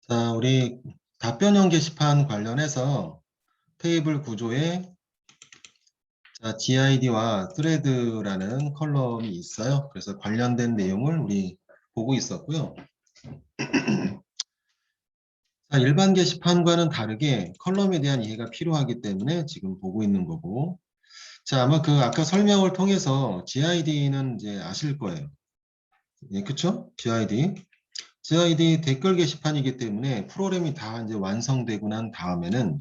자, 우리 답변형 게시판 관련해서 테이블 구조에 GID와 thread라는 컬럼이 있어요. 그래서 관련된 내용을 우리 보고 있었고요. 자, 일반 게시판과는 다르게 컬럼에 대한 이해가 필요하기 때문에 지금 보고 있는 거고. 자, 아마 그 아까 설명을 통해서 GID는 이제 아실 거예요. 예, 그쵸? GID 댓글 게시판이기 때문에 프로그램이 다 이제 완성되고 난 다음에는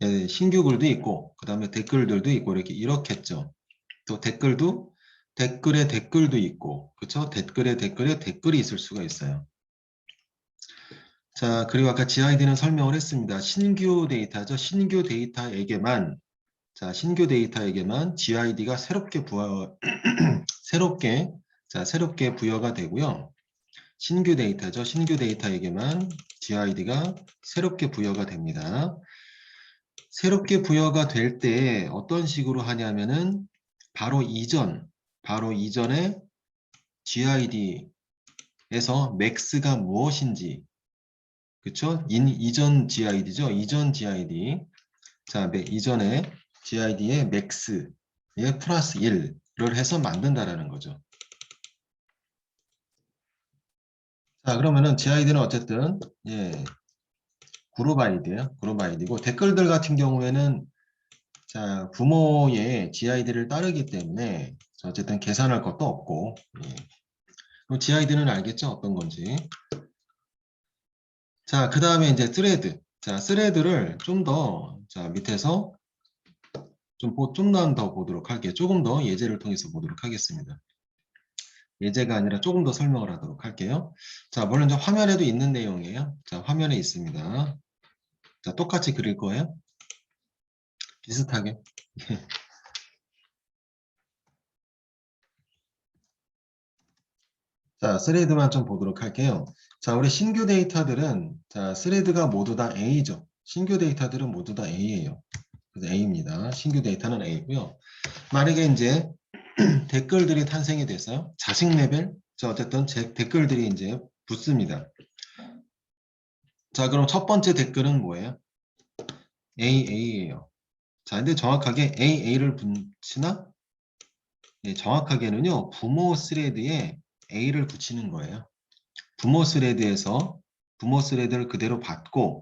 예, 신규 글도 있고 그 다음에 댓글들도 있고 이렇겠죠. 또 댓글에 댓글도 있고 그쵸? 댓글에 댓글이 있을 수가 있어요. 자, 그리고 아까 GID는 설명을 했습니다. 신규 데이터죠. 신규 데이터에게만 GID가 새롭게 부여가 되고요. 신규 데이터죠. 신규 데이터에게만 GID가 새롭게 부여가 됩니다. 새롭게 부여가 될 때 어떤 식으로 하냐면은 바로 이전에 GID에서 max가 무엇인지 그쵸? 이전 GID죠. 이전 GID. 자, 이전에 GID의 max에 플러스 1를 해서 만든다라는 거죠. 자, 그러면은 GID는 어쨌든 예, 그룹 아이디예요. 그룹 아이디고 댓글들 같은 경우에는 자, 부모의 GID를 따르기 때문에 어쨌든 계산할 것도 없고 예. 그럼 GID는 알겠죠? 어떤 건지. 자, 그 다음에 이제 스레드. 자, 스레드를 좀 더, 자, 밑에서 좀만 더 보도록 할게요. 조금 더 예제를 통해서 보도록 하겠습니다. 예제가 아니라 조금 더 설명을 하도록 할게요. 자, 물론 이제 화면에도 있는 내용이에요. 자, 화면에 있습니다. 자, 똑같이 그릴 거예요. 비슷하게. 자, 스레드만 좀 보도록 할게요. 자, 우리 신규 데이터들은, 자, 스레드가 모두 다 A죠. 신규 데이터들은 모두 다 A예요. 그래서 A입니다. 신규 데이터는 A고요. 만약에 이제 댓글들이 탄생이 됐어요. 자식 레벨. 자, 어쨌든 제 댓글들이 이제 붙습니다. 자, 그럼 첫 번째 댓글은 뭐예요? AA예요. 자, 근데 정확하게 AA를 붙이나? 네, 정확하게는요, 부모 스레드에 A를 붙이는 거예요. 부모 스레드를 그대로 받고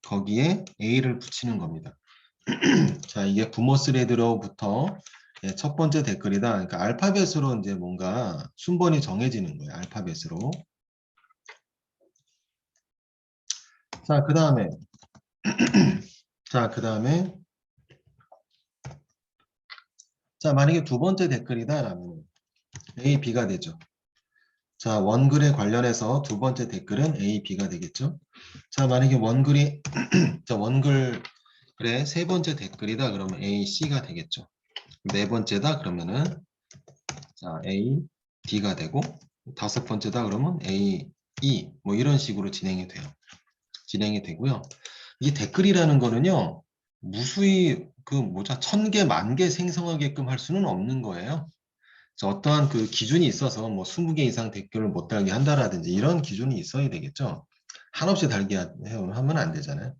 거기에 A를 붙이는 겁니다. 자, 이게 부모 스레드로부터 첫 번째 댓글이다. 그러니까 알파벳으로 이제 뭔가 순번이 정해지는 거예요. 알파벳으로. 자, 그 다음에 자, 그 다음에 자, 만약에 두 번째 댓글이다라면 A, B가 되죠. 자, 원글에 관련해서 두 번째 댓글은 A, B가 되겠죠. 자, 만약에 원글의 세 번째 댓글이다 그러면 A, C가 되겠죠. 네 번째다 그러면은 자, A, D가 되고 다섯 번째다 그러면 A, E 뭐 이런 식으로 진행이 되고요. 이 댓글이라는 거는요. 무수히 그 뭐자 1000개, 10,000개 생성하게끔 할 수는 없는 거예요. 어떠한 그 기준이 있어서 뭐 20개 이상 댓글을 못 달게 한다라든지 이런 기준이 있어야 되겠죠. 한없이 달게 하면 안 되잖아요.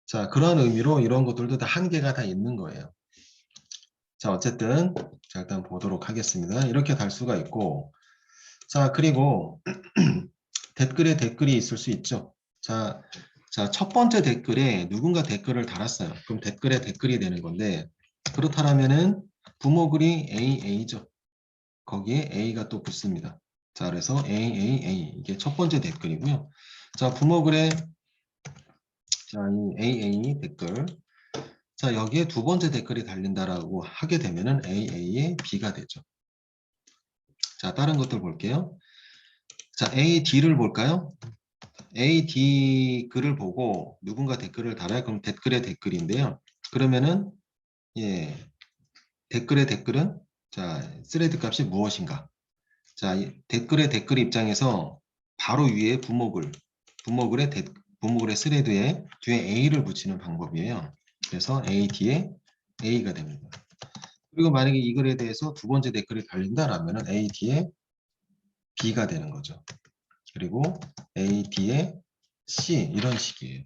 자, 그런 의미로 이런 것들도 다 한계가 다 있는 거예요. 자, 어쨌든 자, 일단 보도록 하겠습니다. 이렇게 달 수가 있고 자, 그리고 댓글에 댓글이 있을 수 있죠. 자, 첫 번째 댓글에 누군가 댓글을 달았어요. 그럼 댓글에 댓글이 되는 건데 그렇다면은 부모 글이 AA죠. 거기에 A가 또 붙습니다. 자, 그래서 AAA 이게 첫 번째 댓글이고요. 자, 부모 글에 자, 이 AA 댓글 자, 여기에 두 번째 댓글이 달린다라고 하게 되면은 AA의 B가 되죠. 자, 다른 것들 볼게요. 자, AD를 볼까요? AD 글을 보고 누군가 댓글을 달아요. 그럼 댓글의 댓글인데요. 그러면은 예, 댓글의 댓글은 자, 스레드 값이 무엇인가? 자, 댓글의 댓글 입장에서 바로 위에 부모글의 스레드에 뒤에 A를 붙이는 방법이에요. 그래서 AD에 A가 됩니다. 그리고 만약에 이 글에 대해서 두 번째 댓글이 달린다라면 AD에 B가 되는 거죠. 그리고 AD에 C 이런 식이에요.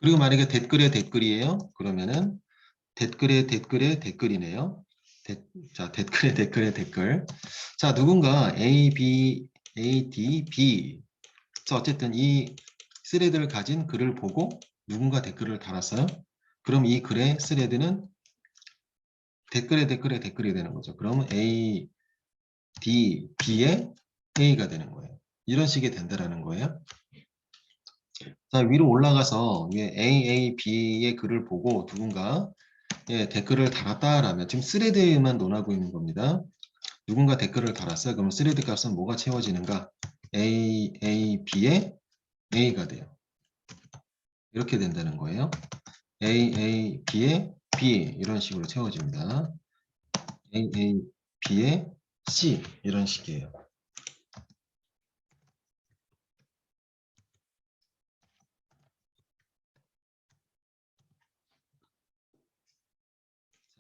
그리고 만약에 댓글에 댓글이에요. 그러면은 댓글에 댓글에 댓글이네요. 자, 댓글에 댓글에 댓글. 자, 누군가 A, B, A, D, B. 자, 어쨌든 이 스레드를 가진 글을 보고 누군가 댓글을 달았어요. 그럼 이 글의 스레드는 댓글에 댓글에 댓글이 되는 거죠. 그러면 A, D, B에 A가 되는 거예요. 이런 식이 된다라는 거예요. 자, 위로 올라가서 위에 A, A, B의 글을 보고 누군가 댓글을 달았다라면 지금 스레드만 논하고 있는 겁니다. 누군가 댓글을 달았어요. 그러면 스레드 값은 뭐가 채워지는가? A, A, B에 A가 돼요. 이렇게 된다는 거예요. A, A, B에 B 이런 식으로 채워집니다. A, A, B에 C 이런 식이에요.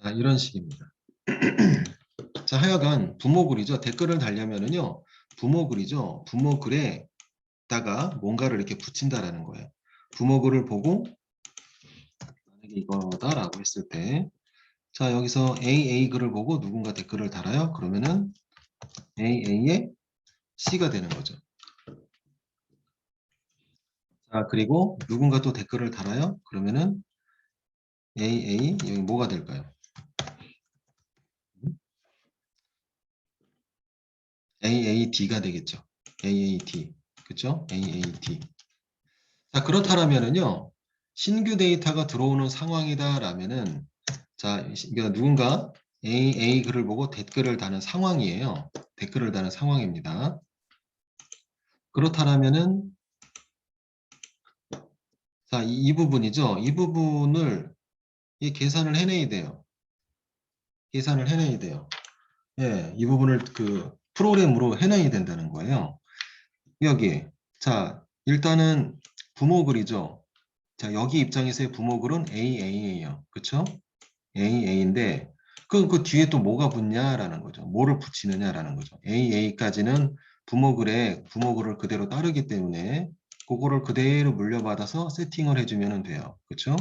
자, 이런 식입니다. 자, 하여간 부모글이죠. 댓글을 달려면은요. 부모글이죠. 부모글에다가 뭔가를 이렇게 붙인다라는 거예요. 부모글을 보고 만약에 이거다라고 했을 때 자, 여기서 AA 글을 보고 누군가 댓글을 달아요. 그러면은 AA에 C가 되는 거죠. 자, 그리고 누군가 또 댓글을 달아요. 그러면은 AA 여기 뭐가 될까요? AAD가 되겠죠. AAD. 그렇죠? AAD. 자, 그렇다면은요. 신규 데이터가 들어오는 상황이다라면은 자, 그러니까 누군가 AA 글을 보고 댓글을 다는 상황이에요. 댓글을 다는 상황입니다. 그렇다면은 자, 이 부분이죠. 이 부분을 이 계산을 해내야 돼요. 계산을 해내야 돼요. 예, 이 부분을 그 프로그램으로 해내야 된다는 거예요. 여기 자, 일단은 부모글이죠. 자, 여기 입장에서의 부모글은 AA예요. 그쵸? AA인데 그 뒤에 또 뭐가 붙냐라는 거죠. 뭐를 붙이느냐라는 거죠. AA까지는 부모글을 그대로 따르기 때문에 그거를 그대로 물려받아서 세팅을 해주면 돼요. 그쵸?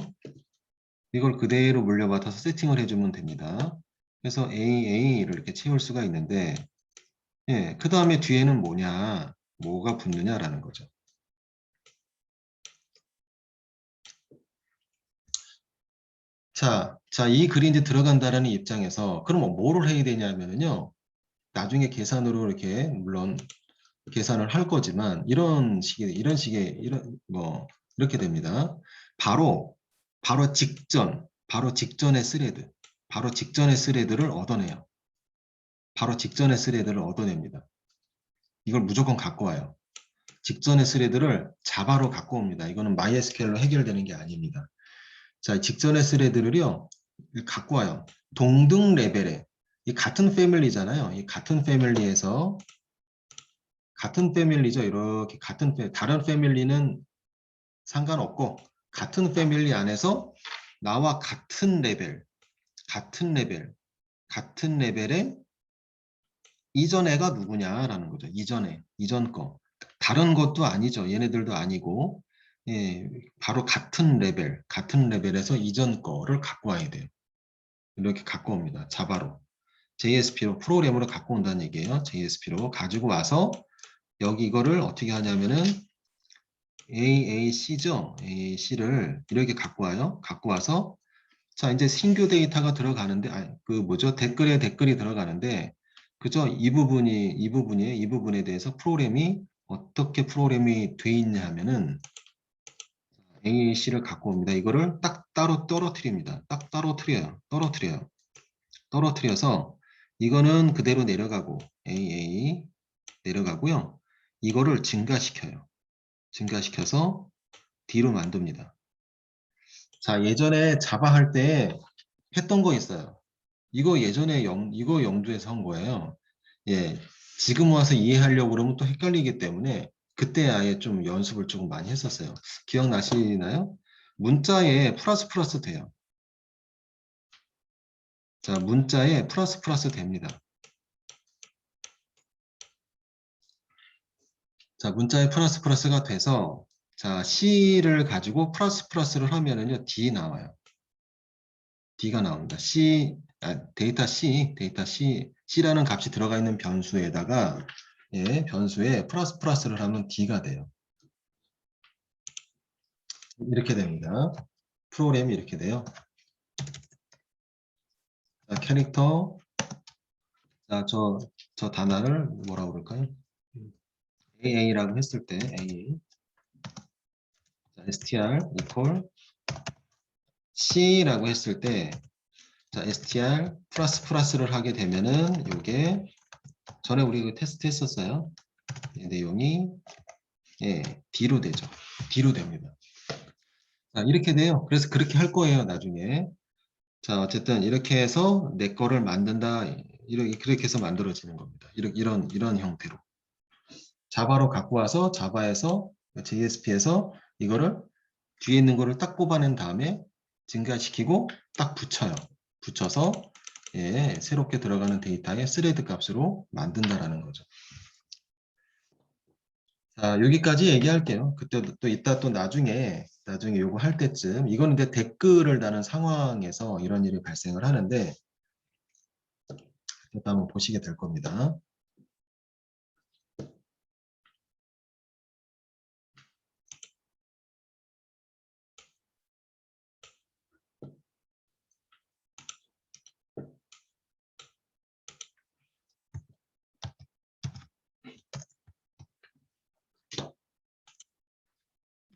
이걸 그대로 물려받아서 세팅을 해주면 됩니다. 그래서 AA를 이렇게 채울 수가 있는데 예, 그 다음에 뒤에는 뭐냐, 뭐가 붙느냐라는 거죠. 자, 이 글이 이제 들어간다라는 입장에서 그럼 뭐를 해야 되냐면요. 나중에 계산으로 이렇게 물론 계산을 할 거지만 이런 식의 뭐 이렇게 됩니다. 바로 바로 직전의 스레드, 바로 직전의 스레드를 얻어내요. 바로 직전의 스레드를 얻어냅니다. 이걸 무조건 갖고 와요. 직전의 스레드를 자바로 갖고 옵니다. 이거는 MySQL로 해결되는 게 아닙니다. 자, 직전의 스레드를요, 갖고 와요. 동등 레벨에. 이 같은 패밀리잖아요. 이 같은 패밀리에서, 같은 패밀리죠. 이렇게 다른 패밀리는 상관없고, 같은 패밀리 안에서 나와 같은 레벨, 같은 레벨에 이전 애가 누구냐라는 거죠. 이전 거. 다른 것도 아니죠. 얘네들도 아니고, 예, 바로 같은 레벨에서 이전 거를 갖고 와야 돼요. 이렇게 갖고 옵니다. 자바로. JSP로, 프로그램으로 갖고 온다는 얘기예요. JSP로 가지고 와서, 여기 이거를 어떻게 하냐면은, AAC죠? AAC를 이렇게 갖고 와요. 갖고 와서, 자, 이제 신규 데이터가 들어가는데, 댓글에 댓글이 들어가는데, 그죠? 이 부분에 대해서 어떻게 프로그램이 돼 있냐 하면은, AAC를 갖고 옵니다. 이거를 딱 따로 떨어뜨립니다. 딱 떨어뜨려요. 떨어뜨려서, 이거는 그대로 내려가고, AA 내려가고요. 이거를 증가시켜요. 증가시켜서 D로 만듭니다. 자, 예전에 자바 할 때 했던 거 있어요. 이거 예전에 이거 영주에서 한 거예요. 예. 지금 와서 이해하려고 그러면 또 헷갈리기 때문에 그때 아예 좀 연습을 조금 많이 했었어요. 기억나시나요? 문자에 플러스 돼요. 자, 문자에 플러스 됩니다. 자, 문자에 플러스 플러스가 돼서 자, C를 가지고 플러스 플러스를 하면은요, D 나와요. D가 나옵니다. 데이터 C라는 값이 들어가 있는 변수에다가 예, 변수에 플러스 플러스를 하면 D가 돼요. 이렇게 됩니다. 프로그램이 이렇게 돼요. 자, 캐릭터. 자, 저 단어를 뭐라고 그럴까요? AA라고 했을 때 AA. 자, str equal C라고 했을 때 자, str 플러스 플러스를 하게 되면은 이게 전에 우리 그 테스트 했었어요. 이 내용이 예, D로 되죠. D로 됩니다. 자, 이렇게 돼요. 그래서 그렇게 할 거예요, 나중에. 자, 어쨌든 이렇게 해서 내 거를 만든다. 그렇게 해서 만들어지는 겁니다. 이런 형태로. 자바로 갖고 와서 자바에서 JSP에서 이거를 뒤에 있는 거를 딱 뽑아낸 다음에 증가시키고 딱 붙여요. 붙여서 예, 새롭게 들어가는 데이터의 스레드 값으로 만든다라는 거죠. 자, 여기까지 얘기할게요. 그때 또 이따 또 나중에 요거 할 때쯤 이거는 이제 댓글을 다는 상황에서 이런 일이 발생을 하는데 일단 한번 보시게 될 겁니다.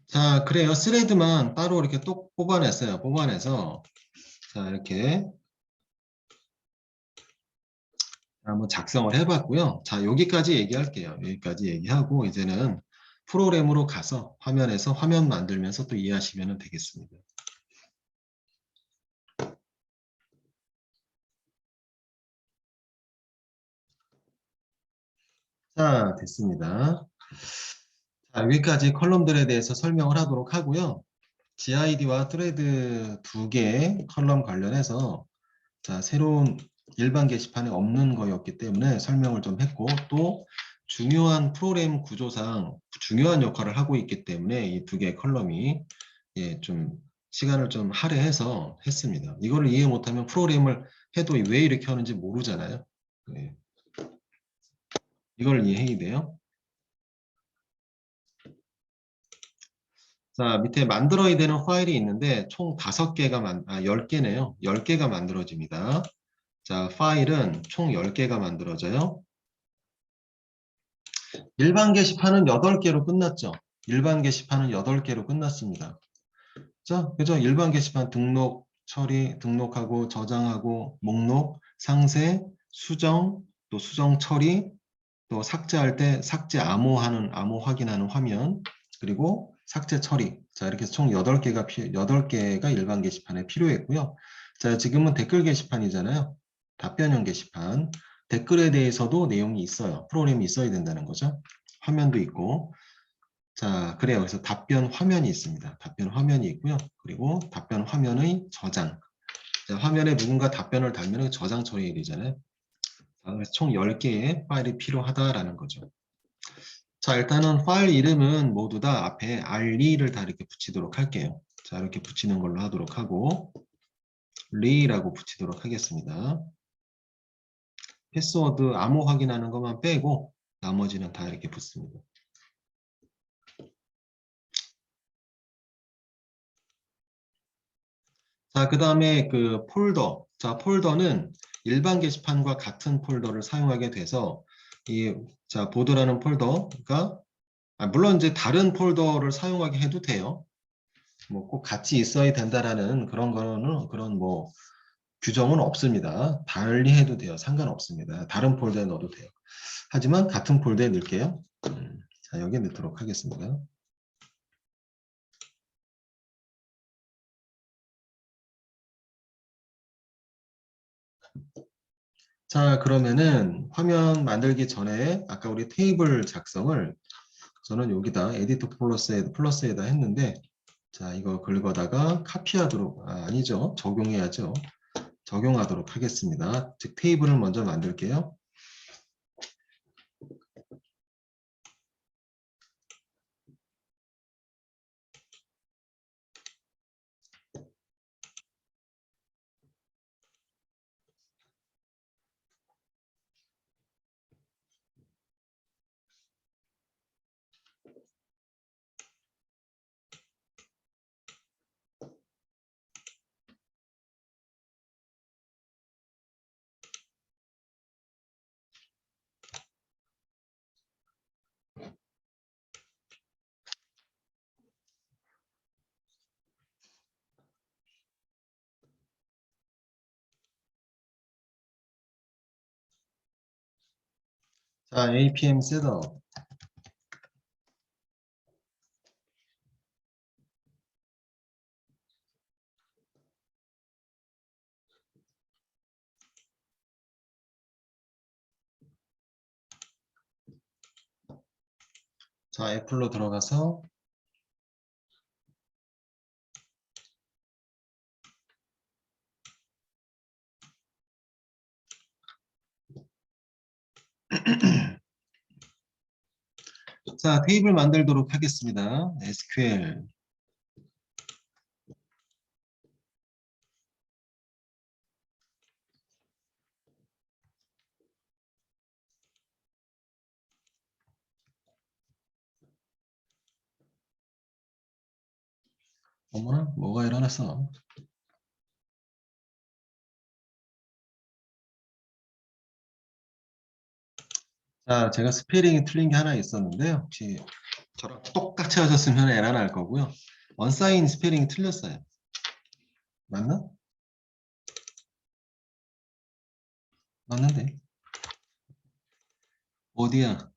자, 그래요. 스레드만 따로 이렇게 또 뽑아냈어요. 뽑아내서 자, 이렇게 한번 작성을 해봤고요. 자, 여기까지 얘기할게요. 여기까지 얘기하고 이제는 프로그램으로 가서 화면에서 화면 만들면서 또 이해하시면 되겠습니다. 자, 됐습니다. 자, 여기까지 컬럼들에 대해서 설명을 하도록 하고요. GID와 thread 두 개의 컬럼 관련해서 자, 새로운 일반 게시판에 없는 거였기 때문에 설명을 좀 했고 또 중요한 프로그램 구조상 중요한 역할을 하고 있기 때문에 이 두 개의 컬럼이 예, 좀 시간을 좀 할애해서 했습니다. 이거를 이해 못하면 프로그램을 해도 왜 이렇게 하는지 모르잖아요. 예. 이걸 이해해야 돼요. 자, 밑에 만들어야 되는 파일이 있는데 총 10개네요. 10개가 만들어집니다. 자, 파일은 총 10개가 만들어져요. 일반 게시판은 8개로 끝났죠. 일반 게시판은 8개로 끝났습니다. 자, 그죠? 일반 게시판 등록, 처리, 등록하고 저장하고 목록, 상세, 수정, 또 수정 처리, 또 삭제할 때 삭제 암호 확인하는 화면, 그리고 삭제 처리. 자, 이렇게 총 8개가 일반 게시판에 필요했고요. 자, 지금은 댓글 게시판이잖아요. 답변형 게시판. 댓글에 대해서도 내용이 있어요. 프로그램이 있어야 된다는 거죠. 화면도 있고. 자, 그래요. 그래서 답변 화면이 있습니다. 답변 화면이 있고요. 그리고 답변 화면의 저장. 자, 화면에 누군가 답변을 달면 저장 처리해야 되잖아요. 자, 그래서 총 10개의 파일이 필요하다라는 거죠. 자, 일단은 파일 이름은 모두 다 앞에 r리를 다 이렇게 붙이도록 할게요. 자, 이렇게 붙이는 걸로 하도록 하고 리라고 붙이도록 하겠습니다. 패스워드 암호 확인하는 것만 빼고 나머지는 다 이렇게 붙습니다. 자, 그 다음에 그 폴더. 자, 폴더는 일반 게시판과 같은 폴더를 사용하게 돼서 자, 보드라는 폴더가 물론 이제 다른 폴더를 사용하게 해도 돼요. 뭐 꼭 같이 있어야 된다라는 그런 뭐 규정은 없습니다. 달리 해도 돼요. 상관없습니다. 다른 폴더에 넣어도 돼요. 하지만 같은 폴더에 넣을게요. 자, 여기에 넣도록 하겠습니다. 자, 그러면은 화면 만들기 전에 아까 우리 테이블 작성을 저는 여기다 에디터 플러스에다 했는데 자, 이거 긁어다가 카피하도록 아니죠. 적용해야죠. 적용하도록 하겠습니다. 즉 테이블을 먼저 만들게요. 자, APM 셋업. 자, 애플로 들어가서 자, 테이블 만들도록 하겠습니다. SQL. 어머나, 뭐가 일어났어? 자, 제가 스페링이 틀린 게 하나 있었는데요. 혹시 저랑 똑같이 하셨으면 에러 날 거고요. 언사인 스페링이 틀렸어요. 맞나? 맞는데. 어디야?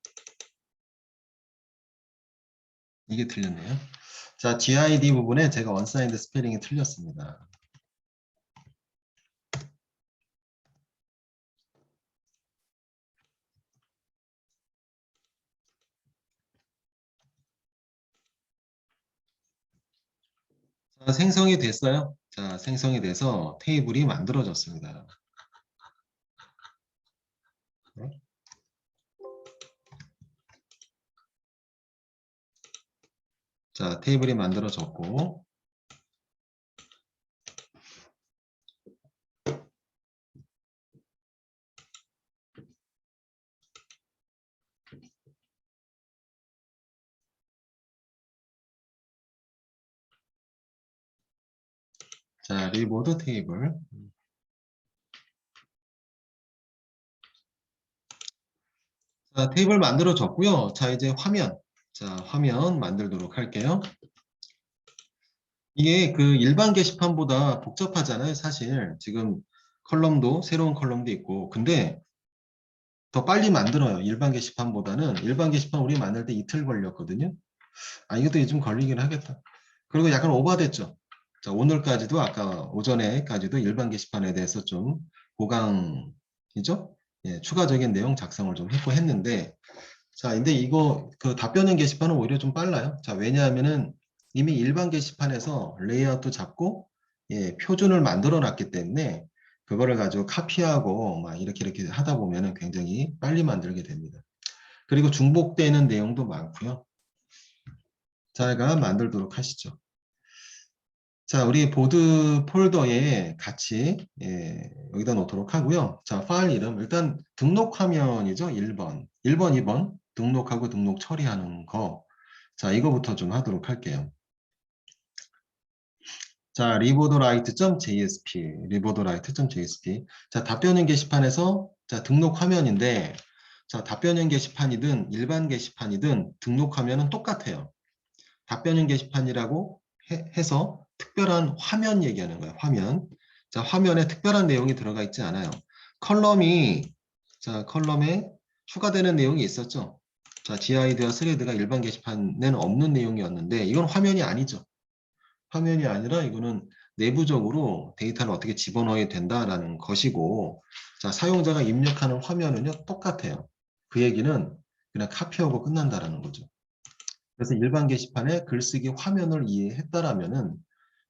이게 틀렸네요. 자, GID 부분에 제가 언사인드 스페링이 틀렸습니다. 자, 생성이 됐어요. 자, 생성이 돼서 테이블이 만들어졌습니다. 자, 테이블이 만들어졌고, 자, 리보드 테이블. 자, 테이블 만들어졌고요. 자, 이제 화면. 자, 화면 만들도록 할게요. 이게 그 일반 게시판보다 복잡하잖아요, 사실. 지금 컬럼도, 새로운 컬럼도 있고. 근데 더 빨리 만들어요. 일반 게시판보다는. 일반 게시판 우리 만들 때 이틀 걸렸거든요. 아, 이것도 좀 걸리긴 하겠다. 그리고 약간 오버됐죠. 자, 오늘까지도 아까 오전에까지도 일반 게시판에 대해서 좀 보강이죠? 예, 추가적인 내용 작성을 좀 했고 했는데, 자, 근데 이거 그 답변형 게시판은 오히려 좀 빨라요. 자, 왜냐하면은 이미 일반 게시판에서 레이아웃도 잡고, 예, 표준을 만들어 놨기 때문에 그거를 가지고 카피하고 막 이렇게 하다 보면은 굉장히 빨리 만들게 됩니다. 그리고 중복되는 내용도 많고요. 자가 만들도록 하시죠. 자, 우리 보드 폴더에 같이 여기다 놓도록 하고요. 자, 파일 이름 일단 등록 화면이죠. 1번, 1번, 2번 등록하고 등록 처리하는 거. 자, 이거부터 좀 하도록 할게요. 자, 리보드라이트.jsp, 리보드라이트.jsp. 자, 답변형 게시판에서 자, 등록 화면인데, 자, 답변형 게시판이든 일반 게시판이든 등록 화면은 똑같아요. 답변형 게시판이라고 해서 특별한 화면 얘기하는 거예요. 화면. 자, 화면에 특별한 내용이 들어가 있지 않아요. 컬럼이 자, 컬럼에 추가되는 내용이 있었죠. 자, GID와 스레드가 일반 게시판에는 없는 내용이었는데 이건 화면이 아니죠. 화면이 아니라 이거는 내부적으로 데이터를 어떻게 집어넣어야 된다라는 것이고 자, 사용자가 입력하는 화면은요 똑같아요. 그 얘기는 그냥 카피하고 끝난다라는 거죠. 그래서 일반 게시판에 글쓰기 화면을 이해했다라면은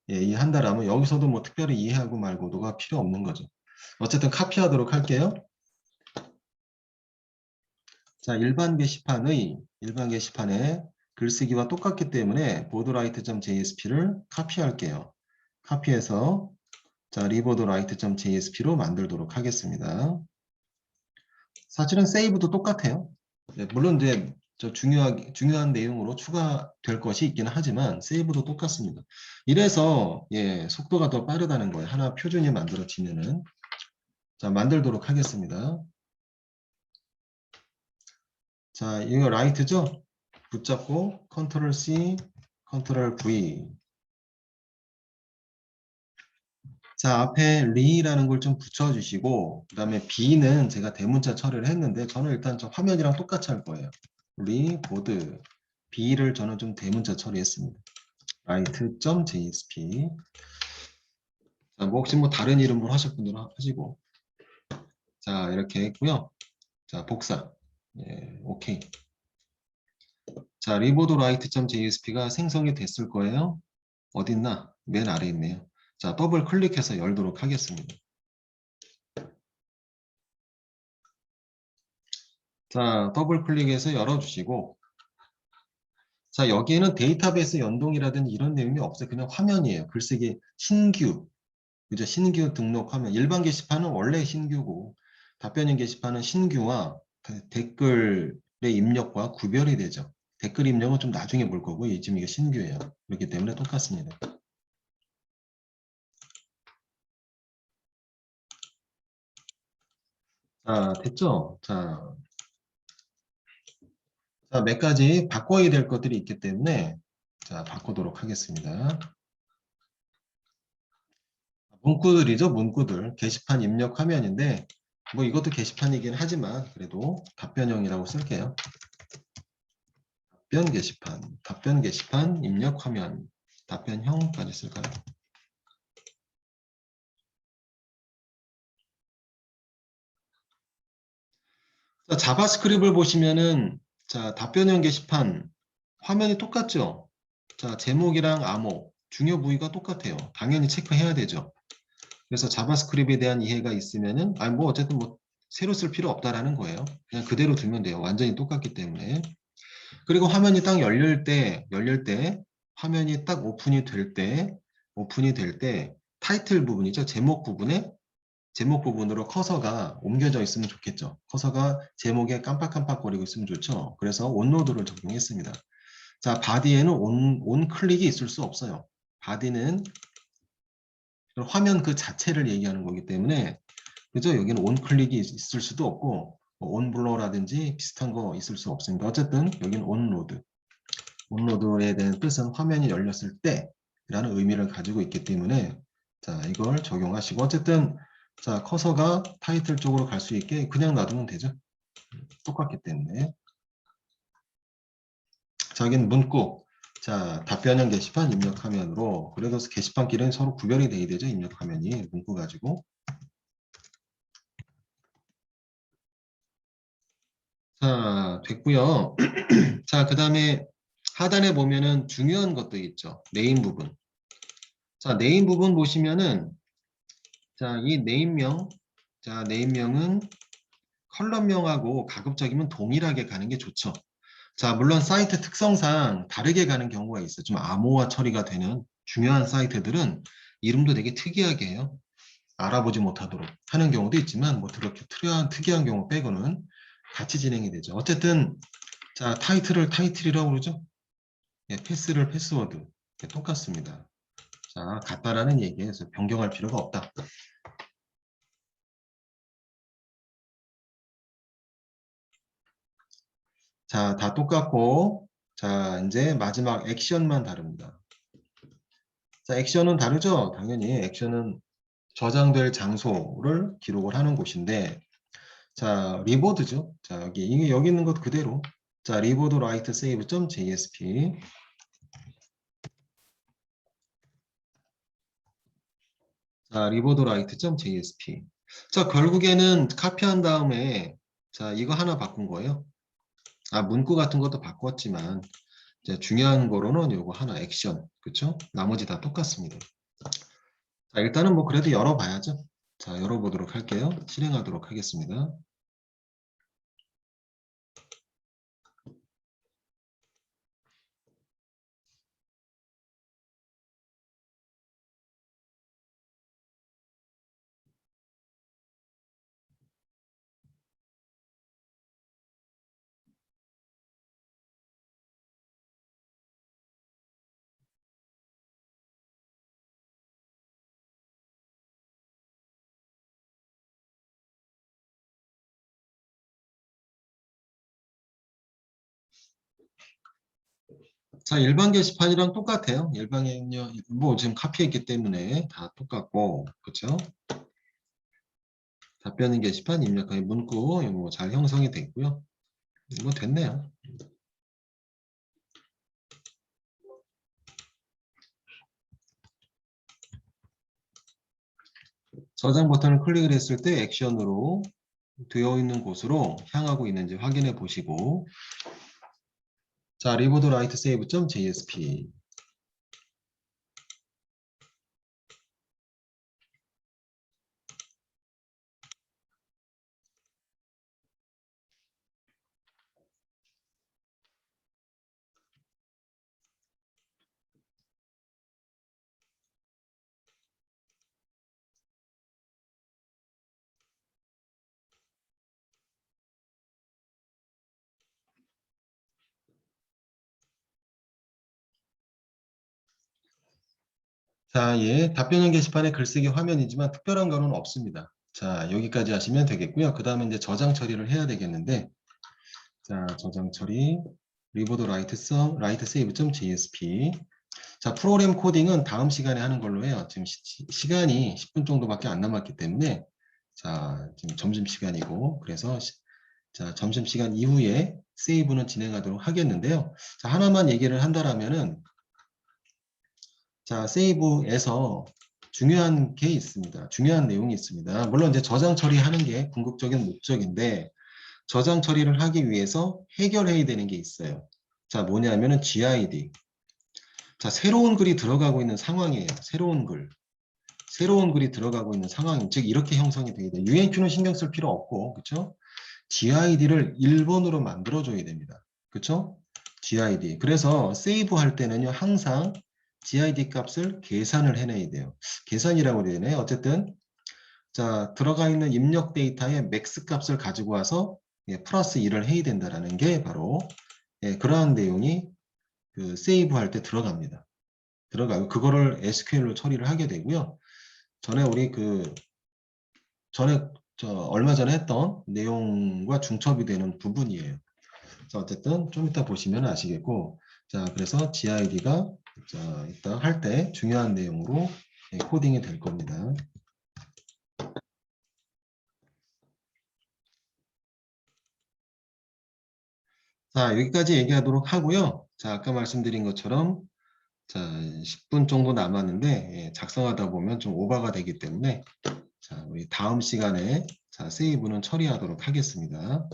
이해한다라면 여기서도 뭐 특별히 이해하고 말고도가 필요 없는 거죠. 어쨌든 카피하도록 할게요. 자, 일반 게시판에 글쓰기와 똑같기 때문에 보드라이트.jsp를 카피할게요. 카피해서 자, 리보드라이트.jsp로 만들도록 하겠습니다. 사실은 세이브도 똑같아요. 네, 물론 이제 중요한 내용으로 추가될 것이 있기는 하지만 세이브도 똑같습니다. 이래서 예, 속도가 더 빠르다는 거예요. 하나 표준이 만들어지면은. 자, 만들도록 하겠습니다. 자, 이거 라이트죠? 붙잡고 컨트롤 C, 컨트롤 V. 자, 앞에 리라는 걸 좀 붙여주시고 그 다음에 B는 제가 대문자 처리를 했는데 저는 일단 저 화면이랑 똑같이 할 거예요. 리 보드 B를 저는 좀 대문자 처리했습니다. write.jsp. 자, 뭐 혹시 뭐 다른 이름으로 하실 분들은 하시고. 자, 이렇게 했고요. 자, 복사. 예, 오케이. 자, 리보드 write.jsp가 생성이 됐을 거예요. 어딨나? 맨 아래에 있네요. 자, 더블 클릭해서 열도록 하겠습니다. 자, 더블 클릭해서 열어주시고, 자, 여기에는 데이터베이스 연동이라든지 이런 내용이 없어요. 그냥 화면이에요. 글쓰기 신규, 그죠? 신규 등록 화면. 일반 게시판은 원래 신규고, 답변형 게시판은 신규와 댓글의 입력과 구별이 되죠. 댓글 입력은 좀 나중에 볼 거고, 지금 이게 신규예요. 그렇기 때문에 똑같습니다. 자, 됐죠? 자, 몇 가지 바꿔야 될 것들이 있기 때문에, 자, 바꾸도록 하겠습니다. 문구들이죠, 문구들. 게시판 입력 화면인데, 뭐 이것도 게시판이긴 하지만, 그래도 답변형이라고 쓸게요. 답변 게시판 입력 화면, 답변형까지 쓸까요? 자, 자바스크립트를 보시면은, 자, 답변형 게시판 화면이 똑같죠? 자, 제목이랑 암호, 중요 부위가 똑같아요. 당연히 체크해야 되죠. 그래서 자바스크립트에 대한 이해가 있으면은, 아니 뭐 어쨌든 뭐 새로 쓸 필요 없다라는 거예요. 그냥 그대로 두면 돼요. 완전히 똑같기 때문에. 그리고 화면이 딱 열릴 때, 화면이 딱 오픈이 될 때, 타이틀 부분이죠. 제목 부분으로 커서가 옮겨져 있으면 좋겠죠. 커서가 제목에 깜빡깜빡거리고 있으면 좋죠. 그래서 온로드를 적용했습니다. 자, 바디에는 온 클릭이 있을 수 없어요. 바디는 화면 그 자체를 얘기하는 거기 때문에, 그죠? 여기는 온 클릭이 있을 수도 없고, 온 블러라든지 비슷한 거 있을 수 없습니다. 어쨌든 여기는 온로드. 온로드에 대한 뜻은 화면이 열렸을 때라는 의미를 가지고 있기 때문에, 자, 이걸 적용하시고, 어쨌든 자, 커서가 타이틀 쪽으로 갈 수 있게 그냥 놔두면 되죠. 똑같기 때문에. 자, 여기는 문구. 자, 답변형 게시판 입력 화면으로. 그래도 게시판끼리는 서로 구별이 돼야 되죠. 입력 화면이 문구 가지고. 자, 됐고요. 자, 그 다음에 하단에 보면은 중요한 것들 있죠. 네임 부분. 자, 네임 부분 보시면은, 자, 이 네임명. 자, 네임명은 컬럼명하고 가급적이면 동일하게 가는 게 좋죠. 자, 물론 사이트 특성상 다르게 가는 경우가 있어요. 좀 암호화 처리가 되는 중요한 사이트들은 이름도 되게 특이하게 해요. 알아보지 못하도록 하는 경우도 있지만, 뭐 그렇게 특이한 경우 빼고는 같이 진행이 되죠. 어쨌든, 자, 타이틀을 타이틀이라고 그러죠. 예, 패스를 패스워드. 예, 똑같습니다. 자, 같다라는 얘기에서 변경할 필요가 없다. 자, 다 똑같고, 자, 이제 마지막 액션만 다릅니다. 자, 액션은 다르죠? 당연히 액션은 저장될 장소를 기록을 하는 곳인데, 자, 리보드죠? 자, 여기 있는 것 그대로. 자, 리보드 라이트 세이브.jsp. 자, 리보드 라이트.jsp. 자, 결국에는 카피한 다음에, 자, 이거 하나 바꾼 거예요. 아, 문구 같은 것도 바꿨지만, 이제 중요한 거로는 요거 하나 액션. 그쵸? 나머지 다 똑같습니다. 자, 일단은 뭐 그래도 열어봐야죠. 자, 열어보도록 할게요. 실행하도록 하겠습니다. 자, 일반 게시판이랑 똑같아요. 일반은요, 뭐 지금 카피했기 때문에 다 똑같고, 그렇죠? 답변은 게시판 입력하기 문구 이거 잘 형성이 됐고요. 뭐 됐네요. 저장 버튼을 클릭을 했을 때 액션으로 되어 있는 곳으로 향하고 있는지 확인해 보시고, 자, 리보드 라이트 세이브.jsp. 자, 예, 답변형 게시판의 글쓰기 화면이지만 특별한 거는 없습니다. 자, 여기까지 하시면 되겠고요. 그 다음에 이제 저장 처리를 해야 되겠는데, 자, 저장 처리, 리보드 라이트 세이브.jsp. 자, 프로그램 코딩은 다음 시간에 하는 걸로 해요. 지금 시간이 10분 정도밖에 안 남았기 때문에, 자, 지금 점심시간이고, 그래서 자, 점심시간 이후에 세이브는 진행하도록 하겠는데요. 자, 하나만 얘기를 한다라면은, 자, 세이브에서 중요한 게 있습니다. 중요한 내용이 있습니다. 물론 이제 저장 처리하는 게 궁극적인 목적인데, 저장 처리를 하기 위해서 해결해야 되는 게 있어요. 자, 뭐냐면은 gid. 자, 새로운 글이 들어가고 있는 상황이에요. 새로운 글. 새로운 글이 들어가고 있는 상황, 즉 이렇게 형성이 되게 돼요. UNQ는 신경 쓸 필요 없고, 그렇죠? gid를 1번으로 만들어줘야 됩니다. 그렇죠? gid. 그래서 세이브 할 때는요, 항상 gid 값을 계산을 해내야 돼요. 계산이라고 해야 되나요? 어쨌든 자, 들어가 있는 입력 데이터의 맥스 값을 가지고 와서 플러스 1을 해야 된다라는 게 바로 그러한 내용이 그 세이브 할 때 들어갑니다. 들어가고 그거를 SQL로 처리를 하게 되고요. 전에 우리 그 전에 얼마 전에 했던 내용과 중첩이 되는 부분이에요. 자, 어쨌든 좀 이따 보시면 아시겠고, 자, 그래서 gid가 자, 이따 할 때 중요한 내용으로 코딩이 될 겁니다. 자, 여기까지 얘기하도록 하고요. 자, 아까 말씀드린 것처럼 자, 10분 정도 남았는데 작성하다 보면 좀 오버가 되기 때문에 자, 우리 다음 시간에 자, 세이브는 처리하도록 하겠습니다.